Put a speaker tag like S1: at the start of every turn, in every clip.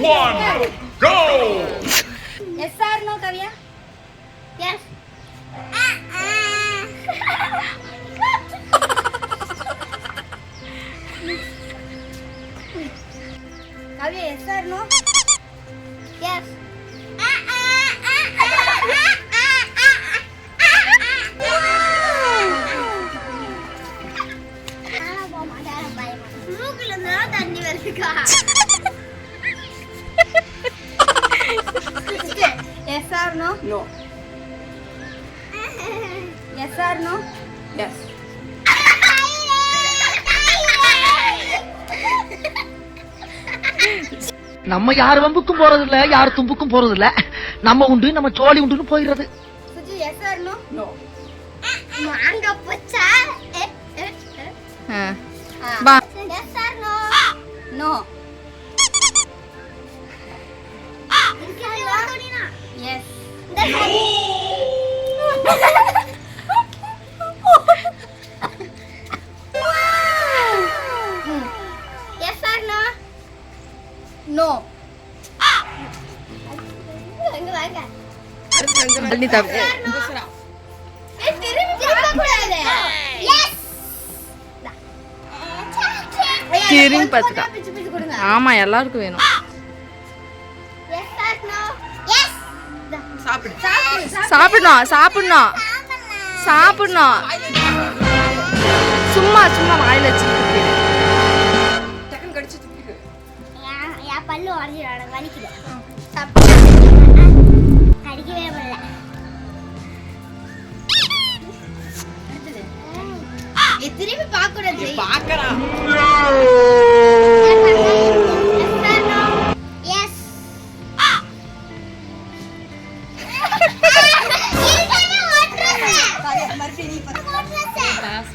S1: 1 go.
S2: Yes or no, Kavya? Yes. Kavya, yes or no? Yes. தண்ணி வருதுக்கா. Yes or no?
S3: No.
S2: Yes or no?
S3: Yes.
S4: நம்ம யார் வம்புக்கும் போறது இல்ல, யார் தும்புக்கும் போறது இல்ல. நம்ம உண்டு, நம்ம சோழி உண்டுன்னு போயிடுறது.
S2: Suji, yes or no?
S3: No.
S2: மாங்க பச்சா.
S5: பா
S2: Yes or no? No. Yes. Yes or no? No. அங்க வாங்க.
S5: நீ தப்பு.
S2: திரும்பி பார்க்க கூடாது. Yes.
S5: திரும்பி பார்த்துட்டா.
S2: பிச்சு பிச்சு கொடுங்க.
S5: ஆமா எல்லாருக்கும் வேணும்.
S2: Yes or no? Yes.
S3: சாப்பிடு.
S5: சாப்பிடணும் சாப்பிடணும் சாப்பிடணும். சும்மா சும்மா வாயில வச்சுக்கிட்டு
S3: டக்குன்னு கடிச்சு துப்பிடு.
S2: யா பல்லு உடைஞ்சிரோட வலிக்குது. கடிக்கவே முடியல. திரும்பி பார்க்க கூடாது.
S3: பாக்கறா.
S2: Yes.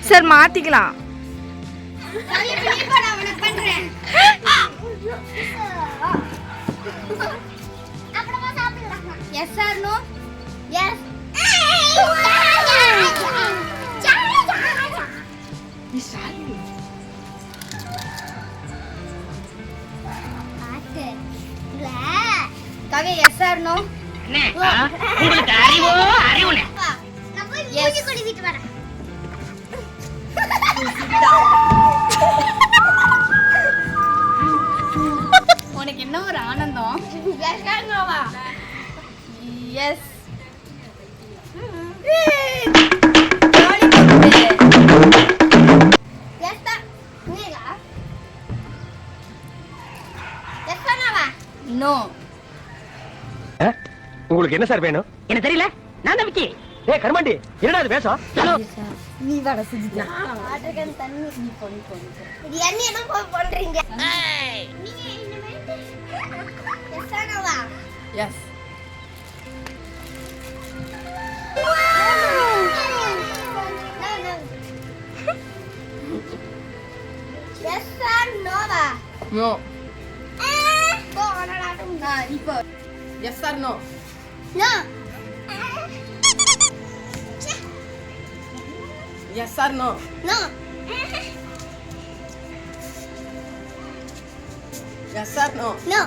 S5: சார் மாத்திக்கலாம்.
S2: Yes or no? Yes.
S3: நீ sorry.
S2: Kavi, yes or no?
S4: உங்களுக்கு அறிவோ அறிவுல.
S2: நான் போய் மூஞ்சி கழுவிட்டு வரேன். உனக்கு என்ன ஒரு ஆனந்தம். Yes. No.
S6: உங்களுக்கு என்ன சார் வேணும்?
S4: என்ன தெரியல, நான் நம்பிக்கை.
S6: ஏய் கர்மாண்டி, என்னடா இது பேசம்?
S2: நீ வர சுஜிதா. ஆட்டகன் தண்ணி நீ போய். இது என்ன என்ன பண்றீங்க? நீங்க இந்த மாதிரி எஸ்ஸானவா?
S3: Yes.
S2: Yes or no வா?
S3: No.
S2: போ அடடாடும் நான் இப்போ.
S3: Yes or no?
S2: No.
S3: Yes or no?
S2: No.
S3: Yes or no?
S2: No.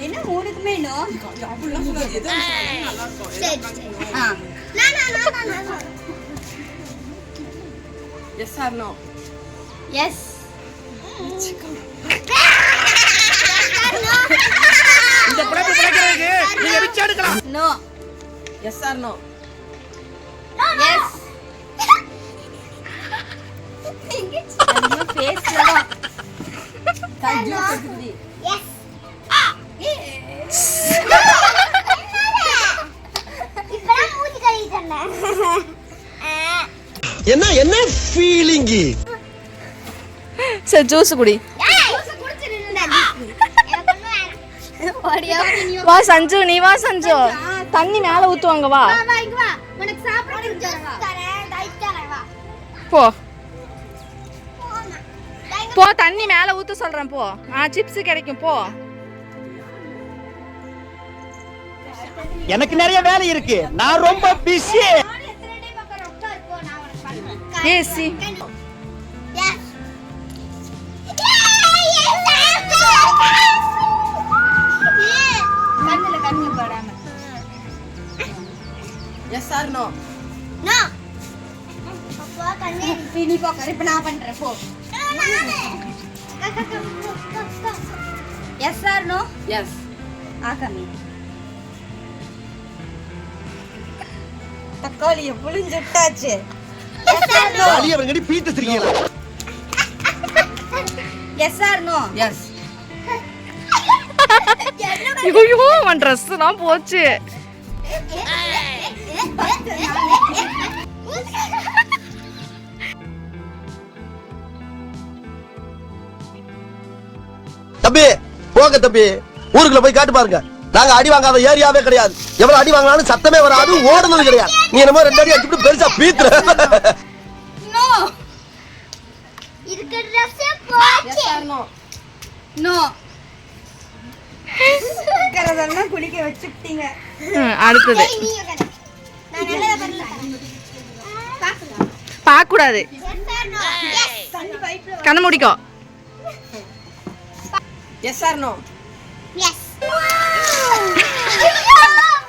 S2: என்ன மூணுக்குமே நோ?
S3: அப்படிலாம் சொல்லாது. எது நல்லா இருக்கும்.
S2: சரி. நான்.
S3: Yes or no?
S2: Yes.
S6: இந்த புலப்பு புலக்கிறதுக்கு நீங்க விச்சு எடுக்கலாம்.
S2: No.
S3: Yes or no?
S2: Yes. ஐயோ ஃபேஸ்ல வா.
S3: கஞ்சு செக்குடி.
S2: Yes. இப்பதான் மூஞ்சி கழுவிட்டேன்.
S6: என்ன ஃபீலிங்?
S5: சார் ஜூஸ் குடி. வா சஞ்சு, நீ வா சஞ்சு. தண்ணி மேல ஊத்துவாங்க வா. போ போ, தண்ணி மேல ஊத்த சொல்றேன் போ. சிப்ஸ் கிடைக்கும் போ.
S6: எனக்கு நிறைய வேலை இருக்கு, நான் ரொம்ப பிஸி.
S5: ஏசி
S2: Yes.
S3: நோ
S2: நோ அப்பா கண்ணே நீ போ கரெ இப்ப நான் பண்றேன் போ எஸ் ஆர் நோ
S3: எஸ்
S2: ஆகாமி தக்காளியை புளிஞ்சுட்டாச்சு எஸ் ஆர் நோ
S6: வலியவங்கடி பீத்து சிரிக்கீங்களா
S2: எஸ் ஆர் நோ
S3: எஸ்
S5: ஐயோ அவன் ட்ரெஸ்லாம் போச்சு.
S1: தம்பி போங்க தம்பி, ஊருக்குள்ள போய் காட்டு பாருங்க. நாங்க அடி வாங்காத ஏரியாவே கிடையாது. எவ்வளவு அடி வாங்கினாலும் சத்தமே வராது, ஓடுனது கிடையாது. நீ என்னமோ 2 அடி அடிச்சுட்டு பெருசா பீத்துற.
S2: நோ இதுக்கு ட்ரெஸ் போச்சு
S3: எஸ் ஆர் நோ
S2: நோ கரதெல்லாம் குளிக்க வச்சிட்டீங்க.
S5: அடுத்தது
S2: நான் நல்லதா பண்ணல
S5: பார்க்க கூடாது.
S2: எஸ் ஆர் நோ எஸ் தண்ணி பைப்ல
S5: கண்ணு மூடிக்கோ.
S3: எஸ் ஆர் நோ
S2: எஸ்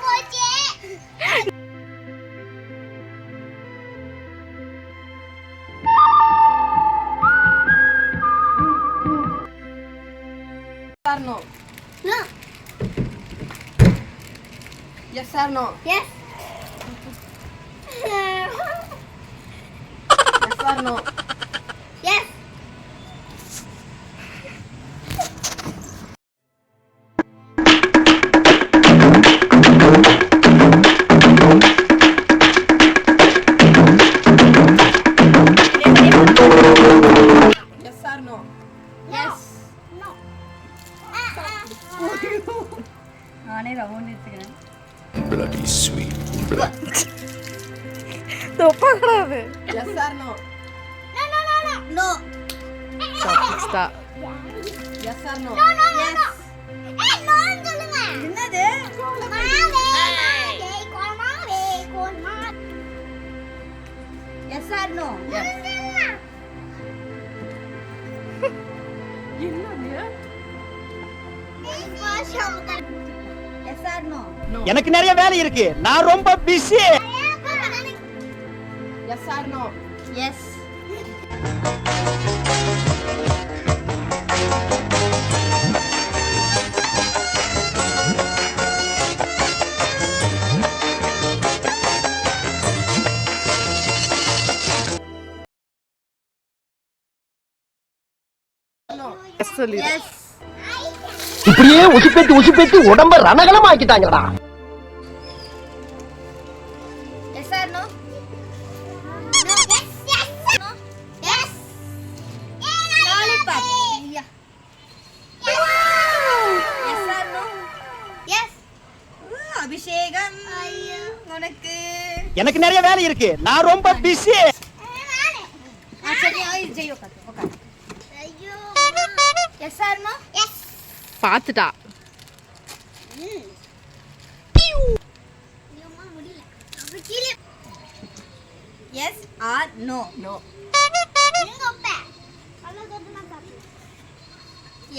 S2: போச்சு
S3: or no
S2: no
S3: yes or no
S2: yes
S3: yes or no
S2: yes
S3: yes or no
S2: yes no நானே ரவுண்ட் எடுத்துக்கிறேன்.
S5: தொப்பா கூடாது.
S3: Yes or no
S2: no no no no no
S5: தப்பிச்சிட்டா.
S3: எஸ் ஆர் நோ
S2: எஸ் ஏய் நோன்னு சொல்லுங்க. என்னது கோல்மா yes or no yes or no
S6: எனக்கு நிறைய வேலை இருக்கு, நான் ரொம்ப busy.
S3: Yes or no
S2: yes
S5: yes சொல்லிடு.
S2: எஸ்
S1: இப்படியே உசுப்பேத்தி உடம்ப ரணகலம் ஆக்கிட்டாங்கடா.
S2: Yes or no no yes yes no yes lollipop yes or no yes அபிஷேகம் உனக்கு
S6: எனக்கு நிறைய வேலை இருக்கு, நான் ரொம்ப பிஸி.
S2: சரி ஐ ஜெய் உட்கார் ஐயோ எஸ் ஆர் நோ எஸ்
S5: பார்த்துட்டா.
S2: Yes or no
S3: no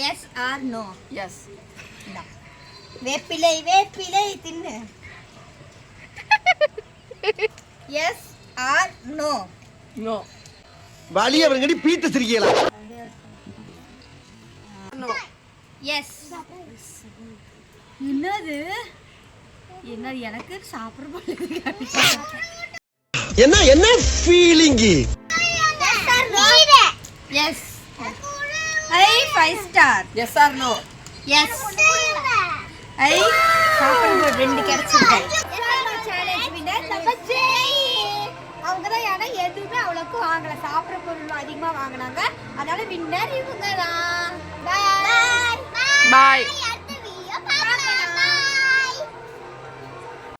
S2: yes or no
S3: yes
S2: வேப்பிலை வேப்பிலை தின்னு எஸ் ஆர் நோ
S3: நோ
S6: வலியவங்கடி பீத்து சிரிக்கீங்களா
S3: நோ
S2: எஸ் என்னது என்ன எனக்கு சாப்பிட போல
S1: என்ன என்ன feeling?
S2: Yes I 5 star
S3: yes or no
S2: yes I சாப்பிட 2 கிடைச்சிருக்கு அவங்க தான் ஏன்னா எதுவுமே அவ்வளோக்கு வாங்கல, சாப்பிட்ற பொருள் அதிகமாக வாங்கினாங்க, அதனால வின்னர் இவங்க தான். பாய்
S5: பாய்.